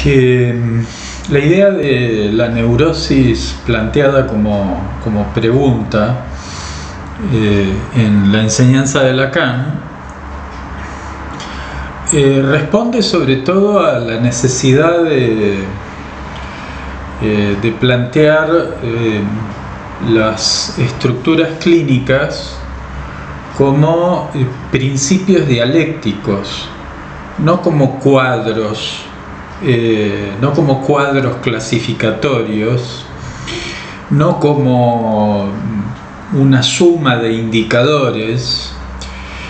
que la idea de la neurosis planteada como pregunta en la enseñanza de Lacan responde sobre todo a la necesidad de plantear las estructuras clínicas como principios dialécticos, no como cuadros, clasificatorios, no como una suma de indicadores,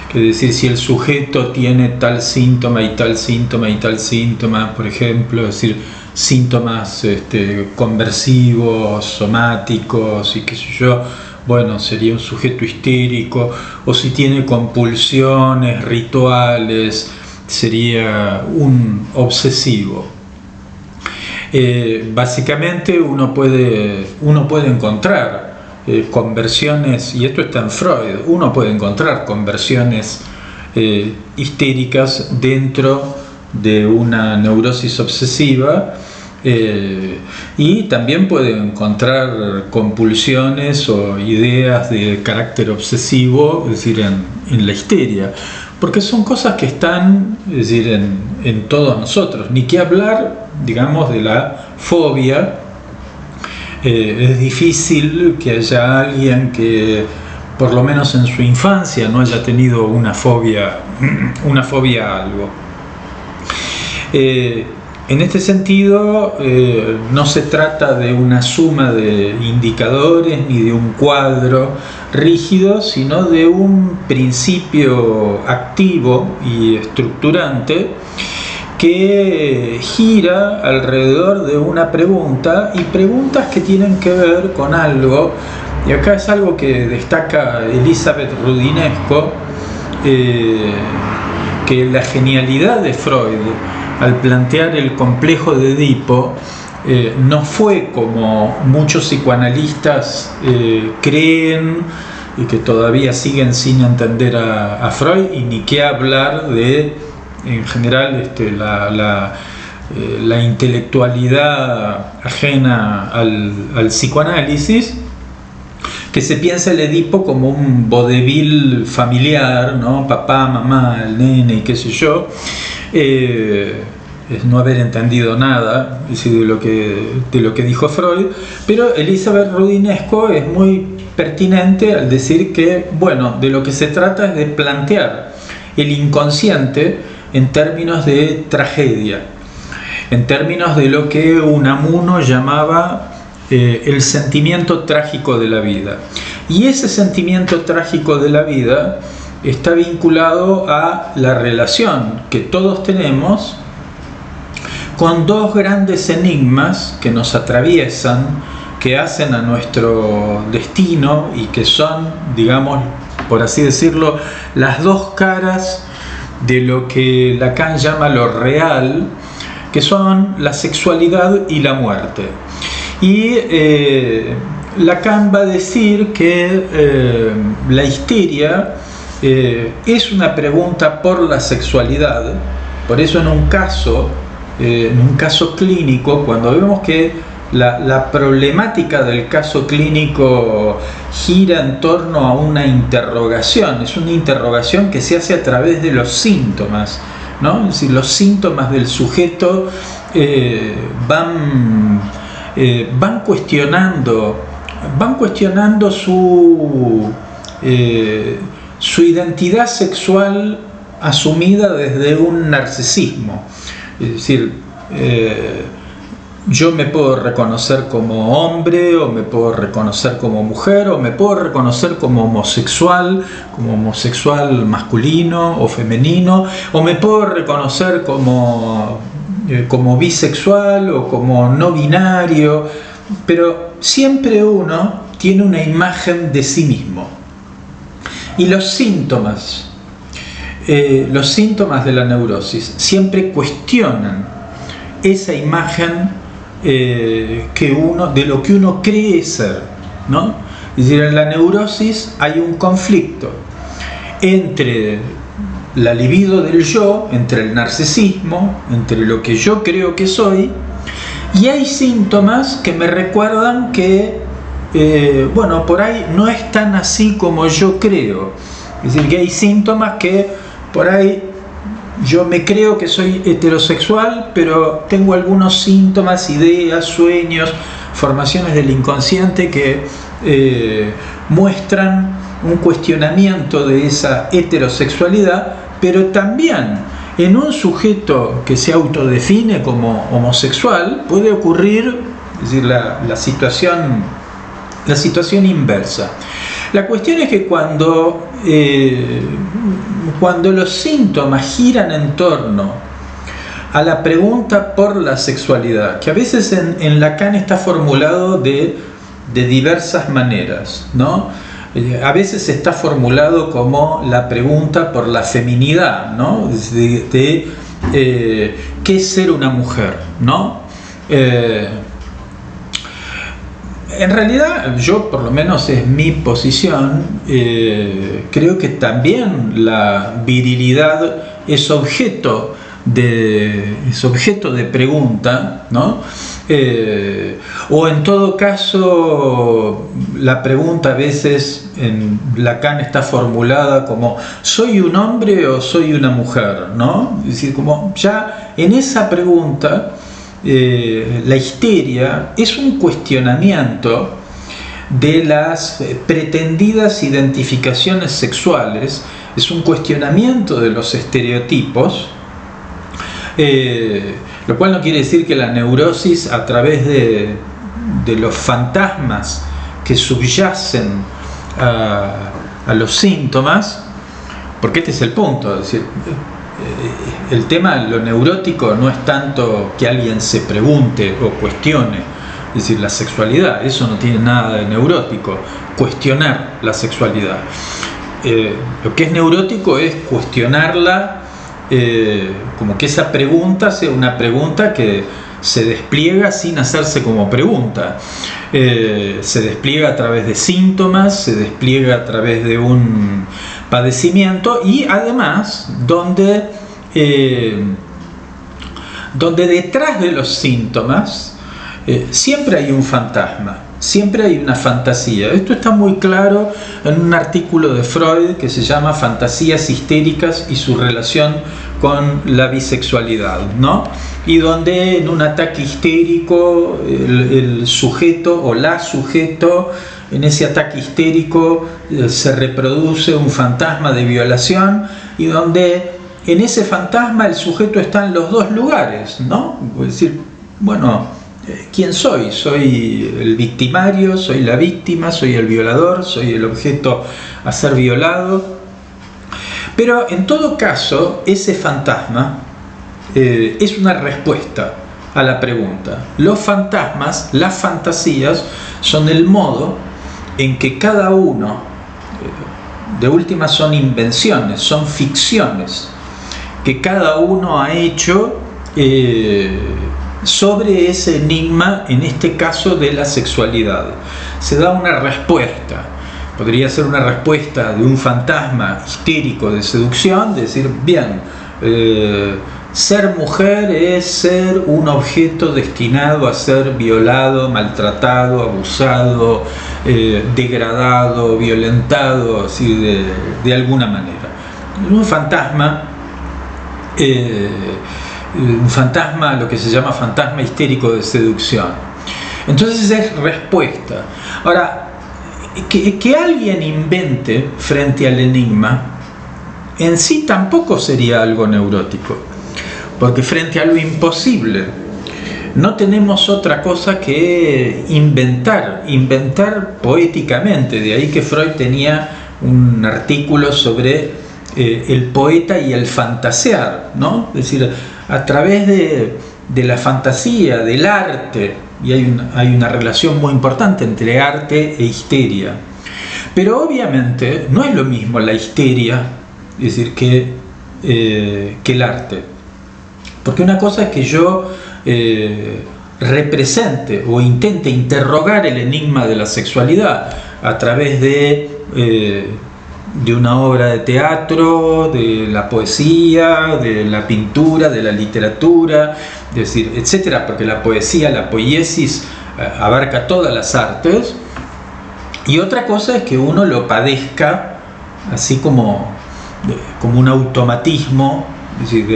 es decir, si el sujeto tiene tal síntoma y tal síntoma y tal síntoma, por ejemplo, es decir, síntomas conversivos, somáticos y qué sé yo, bueno, sería un sujeto histérico, o si tiene compulsiones, rituales, sería un obsesivo. Básicamente uno puede encontrar conversiones, y esto está en Freud, uno puede encontrar conversiones histéricas dentro de una neurosis obsesiva, y también puede encontrar compulsiones o ideas de carácter obsesivo, es decir, en la histeria, porque son cosas que están, es decir, en todos nosotros. Ni que hablar, digamos, de la fobia. Es difícil que haya alguien que, por lo menos en su infancia, no haya tenido una fobia a algo. En este sentido, no se trata de una suma de indicadores ni de un cuadro rígido, sino de un principio activo y estructurante que gira alrededor de una pregunta, y preguntas que tienen que ver con algo, y acá es algo que destaca Elizabeth Roudinesco, que la genialidad de Freud al plantear el complejo de Edipo no fue como muchos psicoanalistas creen y que todavía siguen sin entender a Freud, y ni qué hablar de, en general, la intelectualidad ajena al psicoanálisis, que se piensa el Edipo como un vodevil familiar, ¿no? Papá, mamá, el nene y qué sé yo. Es no haber entendido nada de lo que dijo Freud, pero Elizabeth Roudinesco es muy pertinente al decir que, bueno, de lo que se trata es de plantear el inconsciente en términos de tragedia, en términos de lo que Unamuno llamaba el sentimiento trágico de la vida. Y ese sentimiento trágico de la vida está vinculado a la relación que todos tenemos con dos grandes enigmas que nos atraviesan, que hacen a nuestro destino y que son, digamos, por así decirlo, las dos caras de lo que Lacan llama lo real, que son la sexualidad y la muerte. Y Lacan va a decir que la histeria es una pregunta por la sexualidad. Por eso en un caso clínico, cuando vemos que la problemática del caso clínico gira en torno a una interrogación, es una interrogación que se hace a través de los síntomas, ¿no? Es decir, los síntomas del sujeto van cuestionando su identidad sexual asumida desde un narcisismo. Es decir, yo me puedo reconocer como hombre, o me puedo reconocer como mujer, o me puedo reconocer como homosexual masculino o femenino, o me puedo reconocer como bisexual o como no binario, pero siempre uno tiene una imagen de sí mismo. Y los síntomas de la neurosis siempre cuestionan esa imagen de lo que uno cree ser, ¿no? Es decir, en la neurosis hay un conflicto entre la libido del yo, entre el narcisismo, entre lo que yo creo que soy, y hay síntomas que me recuerdan que, bueno, por ahí no es tan así como yo creo. Es decir, que hay síntomas que por ahí yo me creo que soy heterosexual, pero tengo algunos síntomas, ideas, sueños, formaciones del inconsciente que muestran un cuestionamiento de esa heterosexualidad, pero también en un sujeto que se autodefine como homosexual puede ocurrir, es decir, la situación inversa. La cuestión es que cuando los síntomas giran en torno a la pregunta por la sexualidad, que a veces en Lacan está formulado de diversas maneras, ¿no? A veces está formulado como la pregunta por la feminidad, ¿no? ¿Qué es ser una mujer?, ¿no? En realidad, yo, por lo menos es mi posición, creo que también la virilidad es objeto de pregunta, ¿no? O en todo caso, la pregunta a veces en Lacan está formulada como ¿soy un hombre o soy una mujer?, ¿no? Es decir, como ya en esa pregunta la histeria es un cuestionamiento de las pretendidas identificaciones sexuales, es un cuestionamiento de los estereotipos, lo cual no quiere decir que la neurosis, a través de los fantasmas que subyacen a los síntomas, porque este es el punto, es decir, el tema de lo neurótico no es tanto que alguien se pregunte o cuestione, es decir, la sexualidad, eso no tiene nada de neurótico, cuestionar la sexualidad. Lo que es neurótico es cuestionarla, como que esa pregunta sea una pregunta que se despliega sin hacerse como pregunta, se despliega a través de síntomas, se despliega a través de un padecimiento, y además donde detrás de los síntomas siempre hay un fantasma, siempre hay una fantasía. Esto está muy claro en un artículo de Freud que se llama Fantasías histéricas y su relación con la bisexualidad, ¿no? Y donde en un ataque histérico el sujeto o la sujeto, en ese ataque histérico se reproduce un fantasma de violación, y donde en ese fantasma el sujeto está en los dos lugares, ¿no? Es decir, bueno, ¿quién soy? ¿Soy el victimario? ¿Soy la víctima? ¿Soy el violador? ¿Soy el objeto a ser violado? Pero en todo caso, ese fantasma es una respuesta a la pregunta. Los fantasmas, las fantasías, son el modo en que cada uno, de última son invenciones, son ficciones, que cada uno ha hecho sobre ese enigma, en este caso de la sexualidad. Se da una respuesta. Podría ser una respuesta de un fantasma histérico de seducción, de decir, bien, ser mujer es ser un objeto destinado a ser violado, maltratado, abusado, degradado, violentado, así de alguna manera. Un fantasma, lo que se llama fantasma histérico de seducción. Entonces es respuesta. Ahora, que alguien invente frente al enigma en sí tampoco sería algo neurótico, porque frente a lo imposible no tenemos otra cosa que inventar poéticamente. De ahí que Freud tenía un artículo sobre el poeta y el fantasear, ¿no? Es decir, a través de la fantasía, del arte, y hay una relación muy importante entre arte e histeria. Pero obviamente no es lo mismo la histeria, es decir, que el arte. Porque una cosa es que yo represente o intente interrogar el enigma de la sexualidad a través de de una obra de teatro, de la poesía, de la pintura, de la literatura, es decir, etcétera, porque la poesía, la poiesis, abarca todas las artes. Y otra cosa es que uno lo padezca así como un automatismo, es decir,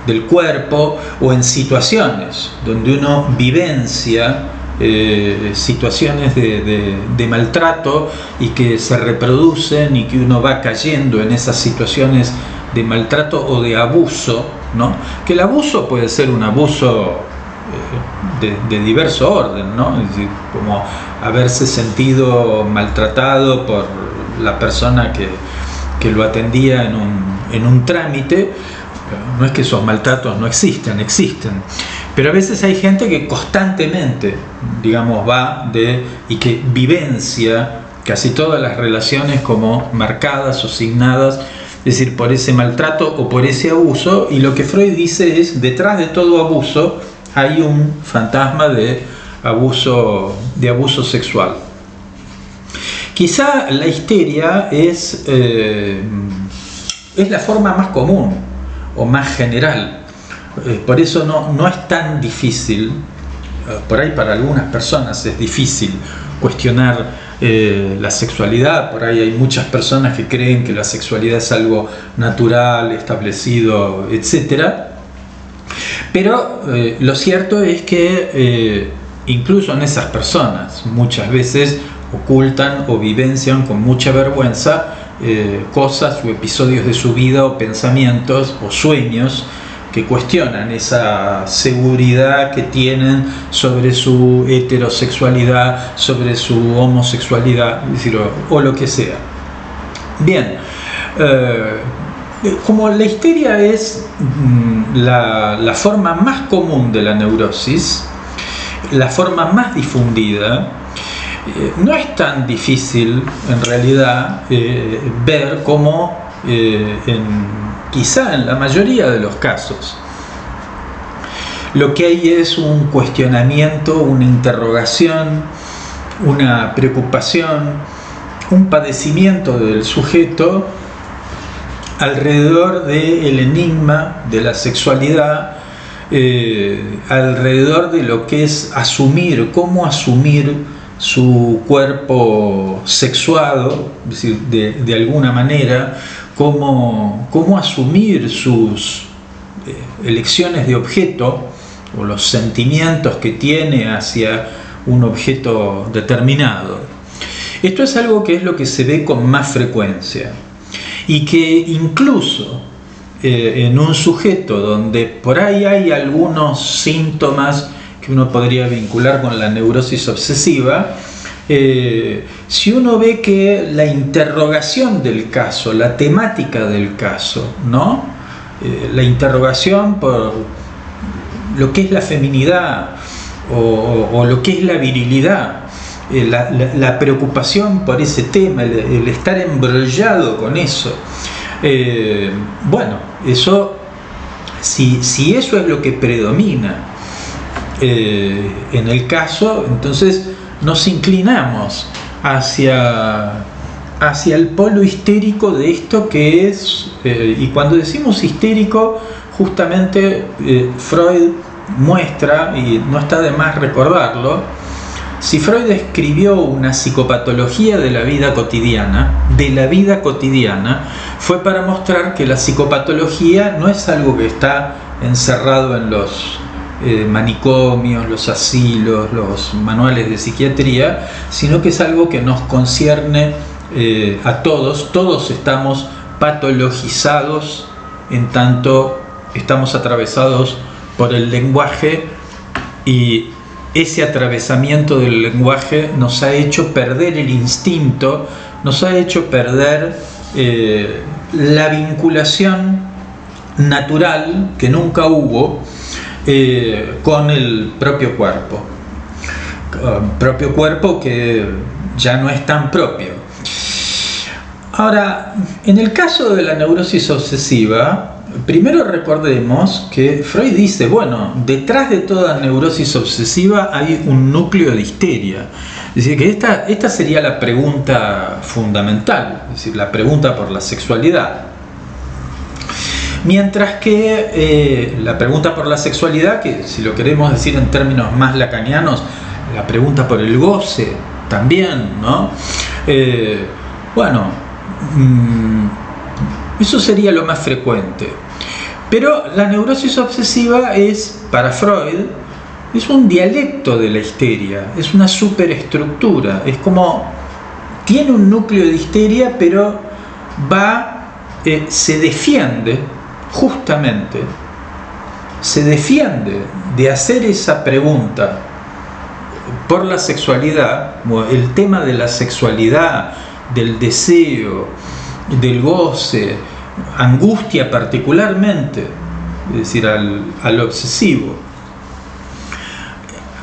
del cuerpo, o en situaciones donde uno vivencia situaciones de maltrato y que se reproducen, y que uno va cayendo en esas situaciones de maltrato o de abuso, ¿no? Que el abuso puede ser un abuso de diverso orden, ¿no? Es decir, como haberse sentido maltratado por la persona que lo atendía en un trámite. No es que esos maltratos no existen, existen. Pero a veces hay gente que constantemente, digamos, y que vivencia casi todas las relaciones como marcadas o signadas, es decir, por ese maltrato o por ese abuso. Y lo que Freud dice es, detrás de todo abuso hay un fantasma de abuso sexual. Quizá la histeria es la forma más común o más general. Por eso no es tan difícil, por ahí para algunas personas es difícil cuestionar la sexualidad. Por ahí hay muchas personas que creen que la sexualidad es algo natural, establecido, etc. Pero lo cierto es que incluso en esas personas muchas veces ocultan o vivencian con mucha vergüenza cosas o episodios de su vida, o pensamientos o sueños que cuestionan esa seguridad que tienen sobre su heterosexualidad, sobre su homosexualidad, es decir, o lo que sea. Bien, como la histeria es la forma más común de la neurosis, la forma más difundida, no es tan difícil en realidad ver cómo quizá en la mayoría de los casos lo que hay es un cuestionamiento, una interrogación, una preocupación, un padecimiento del sujeto alrededor del enigma de la sexualidad, alrededor de lo que es asumir, cómo asumir su cuerpo sexuado, es decir, de alguna manera, cómo asumir sus elecciones de objeto o los sentimientos que tiene hacia un objeto determinado. Esto es algo que es lo que se ve con más frecuencia, y que incluso en un sujeto donde por ahí hay algunos síntomas que uno podría vincular con la neurosis obsesiva, si uno ve que la interrogación del caso, la temática del caso, ¿no? La interrogación por lo que es la feminidad o lo que es la virilidad, la preocupación por ese tema, el estar embrollado con eso, bueno, eso, si eso es lo que predomina en el caso, entonces nos inclinamos hacia el polo histérico de esto que es, y cuando decimos histérico, justamente Freud muestra, y no está de más recordarlo, si Freud escribió una psicopatología de la vida cotidiana, fue para mostrar que la psicopatología no es algo que está encerrado en los manicomios, los asilos, los manuales de psiquiatría, sino que es algo que nos concierne a todos estamos patologizados en tanto estamos atravesados por el lenguaje, y ese atravesamiento del lenguaje nos ha hecho perder el instinto, nos ha hecho perder la vinculación natural que nunca hubo con el propio cuerpo que ya no es tan propio. Ahora, en el caso de la neurosis obsesiva, primero recordemos que Freud dice, bueno, detrás de toda neurosis obsesiva hay un núcleo de histeria. Es decir, que esta sería la pregunta fundamental, es decir, la pregunta por la sexualidad. Mientras que la pregunta por la sexualidad, que si lo queremos decir en términos más lacanianos, la pregunta por el goce también, ¿no? Eso sería lo más frecuente. Pero la neurosis obsesiva es, para Freud, es un dialecto de la histeria, es una superestructura, es como, tiene un núcleo de histeria, pero se defiende, justamente, se defiende de hacer esa pregunta por la sexualidad, el tema de la sexualidad, del deseo, del goce, angustia particularmente, es decir, al obsesivo,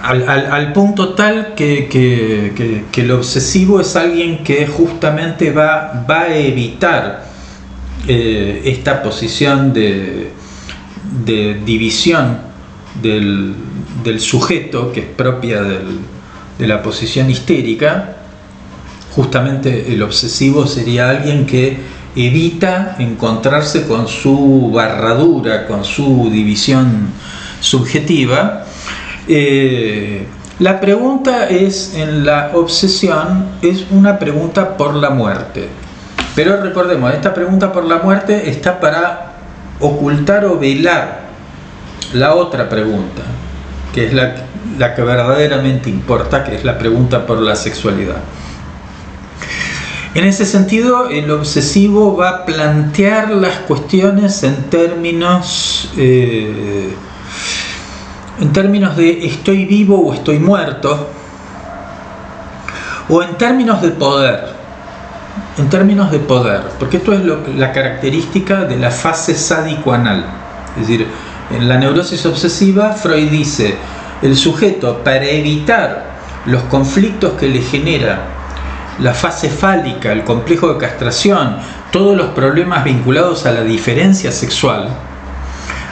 al punto tal que el obsesivo es alguien que justamente va a evitar esta posición de división del sujeto, que es propia de la posición histérica. Justamente el obsesivo sería alguien que evita encontrarse con su barradura, con su división subjetiva. La pregunta en la obsesión es una pregunta por la muerte. Pero recordemos, esta pregunta por la muerte está para ocultar o velar la otra pregunta, que es la que verdaderamente importa, que es la pregunta por la sexualidad. En ese sentido, el obsesivo va a plantear las cuestiones en términos de estoy vivo o estoy muerto, o en términos de poder. Porque esto es la característica de la fase sádico-anal. Es decir, en la neurosis obsesiva, Freud dice, el sujeto, para evitar los conflictos que le genera la fase fálica, el complejo de castración, todos los problemas vinculados a la diferencia sexual,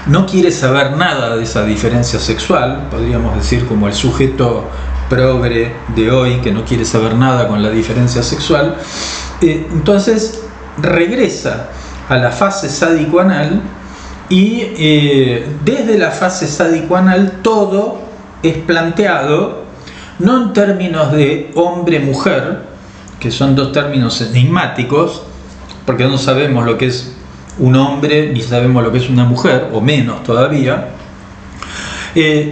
no quiere saber nada de esa diferencia sexual, podríamos decir como el sujeto progre de hoy que no quiere saber nada con la diferencia sexual. Entonces regresa a la fase sádico-anal y desde la fase sádico-anal todo es planteado no en términos de hombre-mujer, que son dos términos enigmáticos, porque no sabemos lo que es un hombre ni sabemos lo que es una mujer, o menos todavía,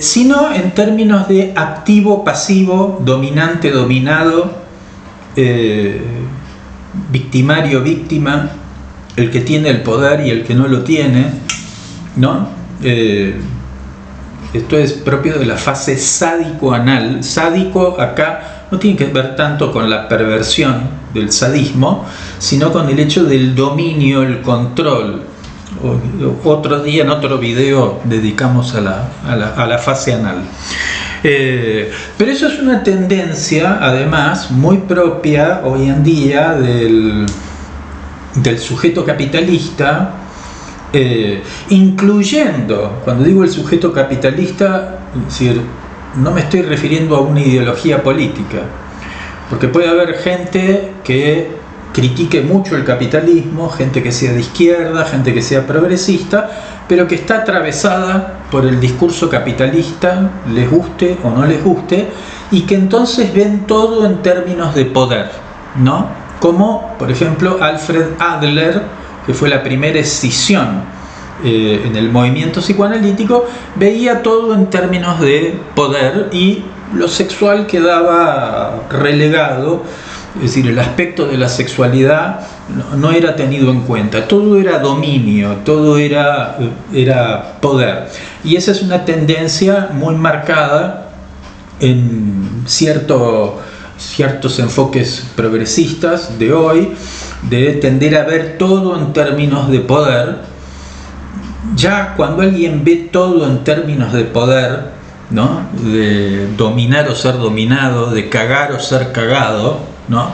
sino en términos de activo-pasivo, dominante-dominado, victimario-víctima, el que tiene el poder y el que no lo tiene, ¿no? Esto es propio de la fase sádico-anal. Sádico acá no tiene que ver tanto con la perversión del sadismo, sino con el hecho del dominio, el control. Otro día, en otro video, dedicamos a la fase anal. Pero eso es una tendencia, además, muy propia hoy en día del sujeto capitalista, incluyendo, cuando digo el sujeto capitalista, es decir, no me estoy refiriendo a una ideología política, porque puede haber gente que critique mucho el capitalismo, gente que sea de izquierda, gente que sea progresista, pero que está atravesada por el discurso capitalista, les guste o no les guste, y que entonces ven todo en términos de poder, ¿no? Como, por ejemplo, Alfred Adler, que fue la primera escisión en el movimiento psicoanalítico, veía todo en términos de poder y lo sexual quedaba relegado, es decir, el aspecto de la sexualidad no era tenido en cuenta, todo era dominio, todo era poder. Y esa es una tendencia muy marcada en ciertos enfoques progresistas de hoy, de tender a ver todo en términos de poder. Ya cuando alguien ve todo en términos de poder, ¿no? De dominar o ser dominado, de cagar o ser cagado, ¿no?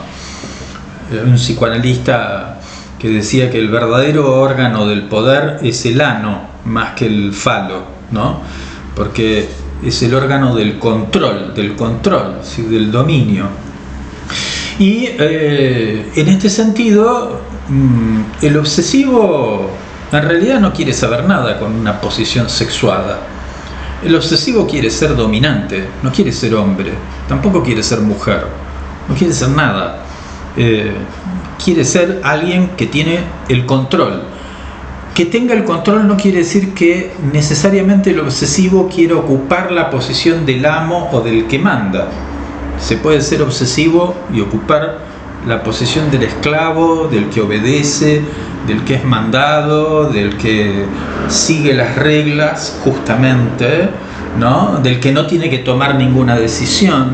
Un psicoanalista que decía que el verdadero órgano del poder es el ano más que el falo, ¿no? Porque es el órgano del control, ¿sí? Del dominio. Y en este sentido, el obsesivo en realidad no quiere saber nada con una posición sexuada. El obsesivo quiere ser dominante, no quiere ser hombre, tampoco quiere ser mujer, no quiere ser nada. Quiere ser alguien que tiene el control. Que tenga el control no quiere decir que necesariamente el obsesivo quiera ocupar la posición del amo o del que manda. Se puede ser obsesivo y ocupar la posición del esclavo, del que obedece, del que es mandado, del que sigue las reglas justamente, ¿no? Del que no tiene que tomar ninguna decisión,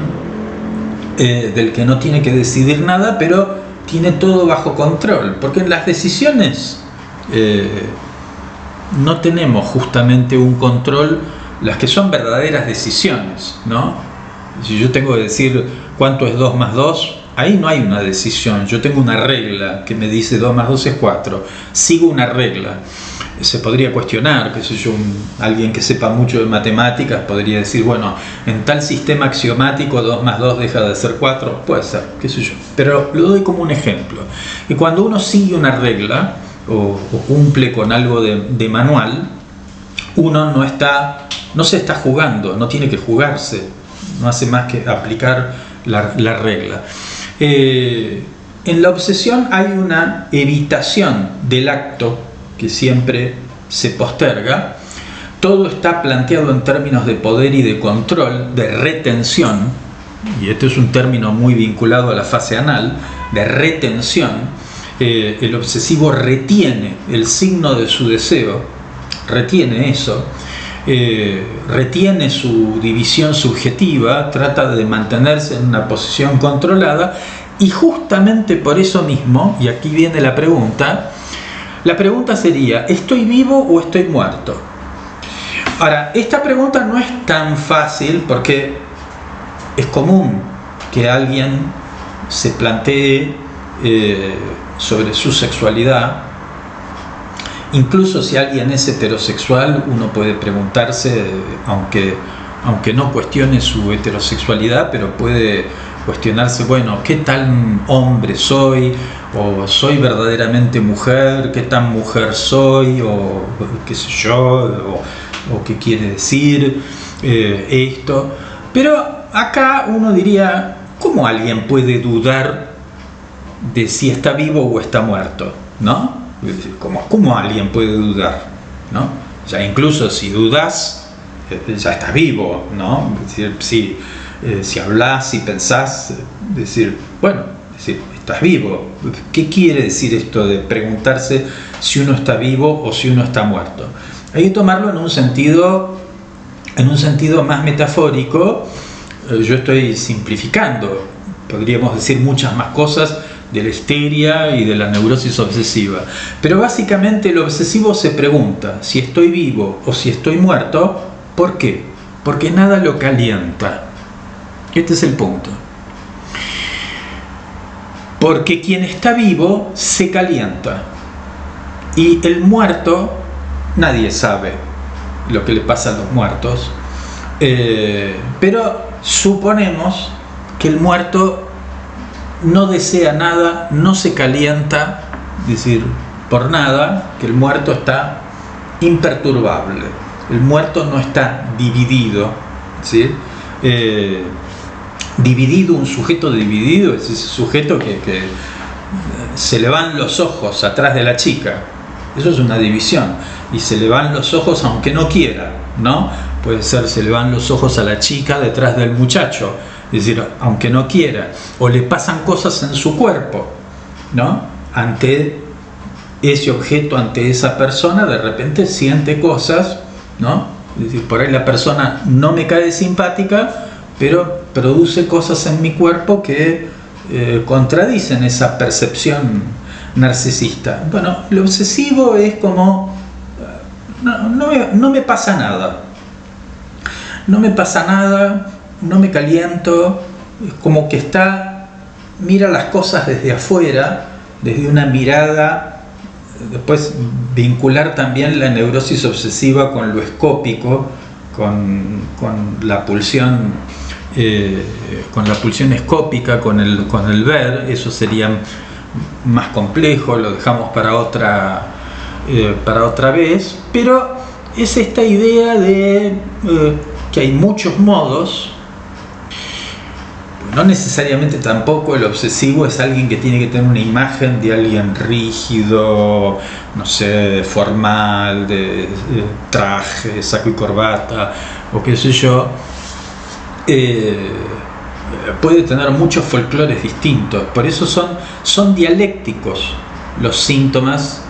del que no tiene que decidir nada, pero tiene todo bajo control, porque en las decisiones no tenemos justamente un control, las que son verdaderas decisiones, ¿no? Si yo tengo que decir cuánto es 2 más 2, ahí no hay una decisión, yo tengo una regla que me dice 2 más 2 es 4, sigo una regla. Se podría cuestionar, qué sé yo, alguien que sepa mucho de matemáticas podría decir, bueno, en tal sistema axiomático 2 más 2 deja de ser 4, puede ser, qué sé yo, pero lo doy como un ejemplo. Y cuando uno sigue una regla o cumple con algo de manual, uno no se está jugando, no tiene que jugarse, no hace más que aplicar la regla. En la obsesión hay una evitación del acto que siempre se posterga. Todo está planteado en términos de poder y de control, de retención, y este es un término muy vinculado a la fase anal, de retención. El obsesivo retiene el signo de su deseo, retiene eso, retiene su división subjetiva, trata de mantenerse en una posición controlada, y justamente por eso mismo, y aquí viene la pregunta sería, ¿estoy vivo o estoy muerto? Ahora, esta pregunta no es tan fácil porque es común que alguien se plantee sobre su sexualidad. Incluso si alguien es heterosexual, uno puede preguntarse, aunque no cuestione su heterosexualidad, pero puede cuestionarse, bueno, ¿qué tal hombre soy? ¿O soy verdaderamente mujer? ¿Qué tan mujer soy? ¿O qué sé yo? ¿O qué quiere decir esto? Pero acá uno diría, ¿cómo alguien puede dudar de si está vivo o está muerto? ¿No? ¿Cómo alguien puede dudar? ¿No? Ya incluso si dudas, ya estás vivo, ¿no? Es decir, si hablas, si pensás, estás vivo. ¿Qué quiere decir esto de preguntarse si uno está vivo o si uno está muerto? Hay que tomarlo en un sentido más metafórico. Yo estoy simplificando, podríamos decir muchas más cosas de la histeria y de la neurosis obsesiva, pero básicamente el obsesivo se pregunta si estoy vivo o si estoy muerto. ¿Por qué? Porque nada lo calienta. Este es el punto. Porque quien está vivo se calienta, y el muerto, nadie sabe lo que le pasa a los muertos, pero suponemos que el muerto no desea nada, no se calienta, es decir, por nada, que el muerto está imperturbable, el muerto no está dividido, ¿sí? Dividido, un sujeto dividido es ese sujeto que se le van los ojos atrás de la chica, eso es una división, y se le van los ojos aunque no quiera, ¿no? Puede ser, se le van los ojos a la chica detrás del muchacho, es decir, aunque no quiera, o le pasan cosas en su cuerpo, ¿no? Ante ese objeto, ante esa persona, de repente siente cosas, ¿no? Es decir, por ahí la persona no me cae simpática, pero produce cosas en mi cuerpo que contradicen esa percepción narcisista. Bueno, lo obsesivo es como, no me pasa nada, no me pasa nada, no me caliento, es como que mira las cosas desde afuera, desde una mirada. Después vincular también la neurosis obsesiva con lo escópico, con la pulsión con la pulsión escópica, con el ver. Eso sería más complejo, lo dejamos para otra vez, pero es esta idea de que hay muchos modos. No necesariamente tampoco el obsesivo es alguien que tiene que tener una imagen de alguien rígido, no sé, formal, de traje, saco y corbata, o qué sé yo. Puede tener muchos folclores distintos, por eso son dialécticos los síntomas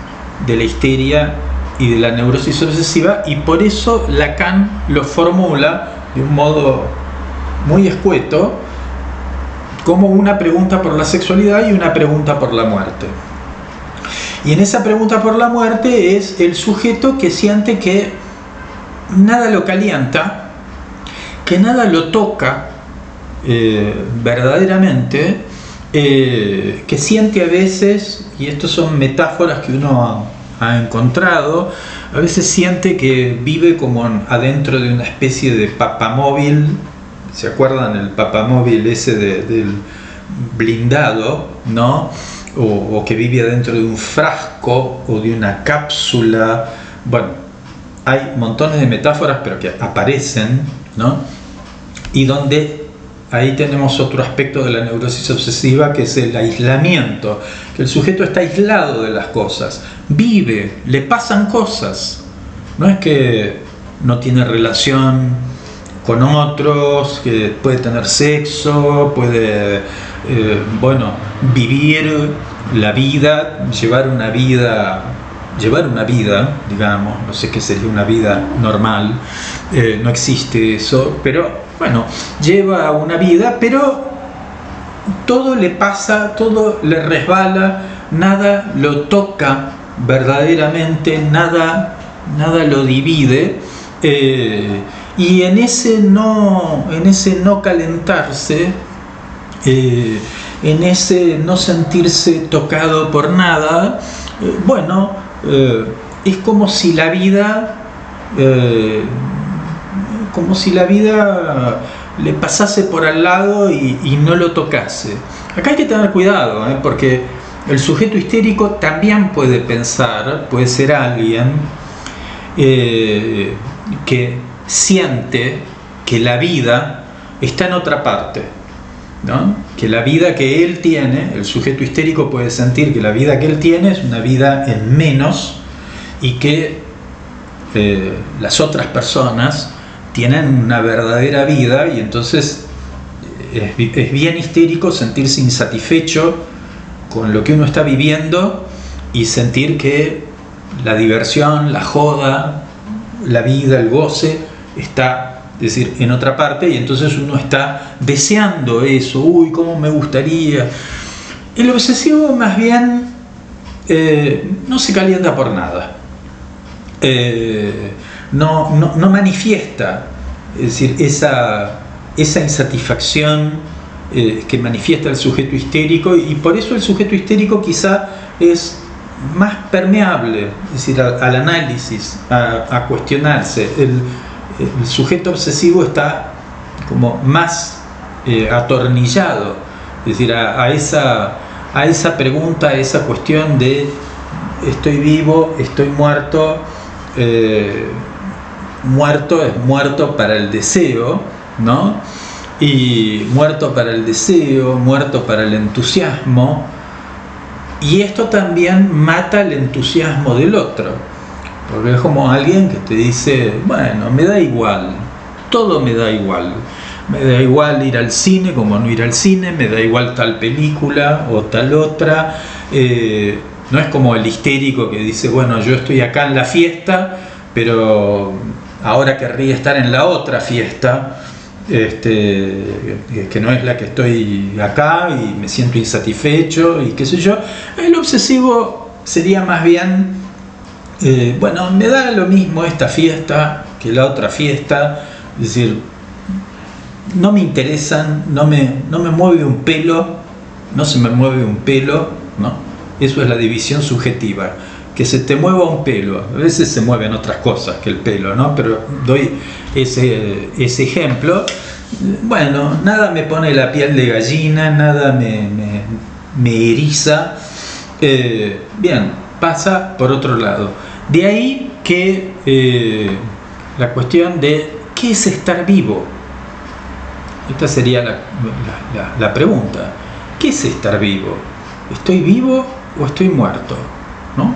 de la histeria y de la neurosis obsesiva, y por eso Lacan lo formula de un modo muy escueto como una pregunta por la sexualidad y una pregunta por la muerte. Y en esa pregunta por la muerte es el sujeto que siente que nada lo calienta, que nada lo toca verdaderamente, que siente a veces, y estas son metáforas que uno ha encontrado, a veces siente que vive como adentro de una especie de papamóvil. ¿Se acuerdan el papamóvil ese del blindado, ¿no? O que vive adentro de un frasco o de una cápsula. Bueno, hay montones de metáforas, pero que aparecen, ¿no? Y donde ahí tenemos otro aspecto de la neurosis obsesiva, que es el aislamiento, que el sujeto está aislado de las cosas, vive, le pasan cosas, no es que no tiene relación con otros, que puede tener sexo, puede vivir la vida, llevar una vida, digamos, no sé qué sería una vida normal, no existe eso, pero bueno, lleva una vida, pero todo le pasa, todo le resbala, nada lo toca verdaderamente, nada lo divide, y en ese no calentarse, en ese no sentirse tocado por nada, es como si la vida le pasase por al lado y no lo tocase. Acá hay que tener cuidado, porque el sujeto histérico también puede pensar, puede ser alguien que siente que la vida está en otra parte, ¿no? Que la vida que él tiene, el sujeto histérico puede sentir que la vida que él tiene es una vida en menos, y que las otras personas tienen una verdadera vida, y entonces es bien histérico sentirse insatisfecho con lo que uno está viviendo y sentir que la diversión, la joda, la vida, el goce está, es decir, en otra parte, y entonces uno está deseando eso. Uy, cómo me gustaría. El obsesivo más bien no se calienta por nada, no manifiesta, es decir, esa insatisfacción que manifiesta el sujeto histérico, y por eso el sujeto histérico quizá es más permeable, es decir, al análisis, a cuestionarse. El sujeto obsesivo está como más atornillado, es decir, a esa pregunta, a esa cuestión de estoy vivo, estoy muerto. Muerto es muerto para el deseo, ¿no? Y muerto para el deseo, muerto para el entusiasmo, y esto también mata el entusiasmo del otro, porque es como alguien que te dice, bueno, me da igual, todo me da igual ir al cine como no ir al cine, me da igual tal película o tal otra. No es como el histérico que dice, bueno, yo estoy acá en la fiesta, pero ahora querría estar en la otra fiesta, que no es la que estoy acá, y me siento insatisfecho y qué sé yo. El obsesivo sería más bien, me da lo mismo esta fiesta que la otra fiesta, es decir, no me interesan, no me mueve un pelo, no se me mueve un pelo, ¿no? Eso es la división subjetiva, que se te mueva un pelo. A veces se mueven otras cosas que el pelo, ¿no? Pero doy ese ejemplo. bueno, nada me pone la piel de gallina, nada me eriza. Bien, pasa por otro lado. De ahí que la cuestión de ¿qué es estar vivo? Esta sería la pregunta. ¿Qué es estar vivo? ¿Estoy vivo o estoy muerto? ¿No?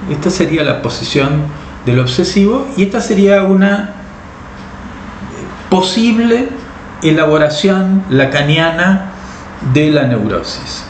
Esta sería la posición del obsesivo y esta sería una posible elaboración lacaniana de la neurosis.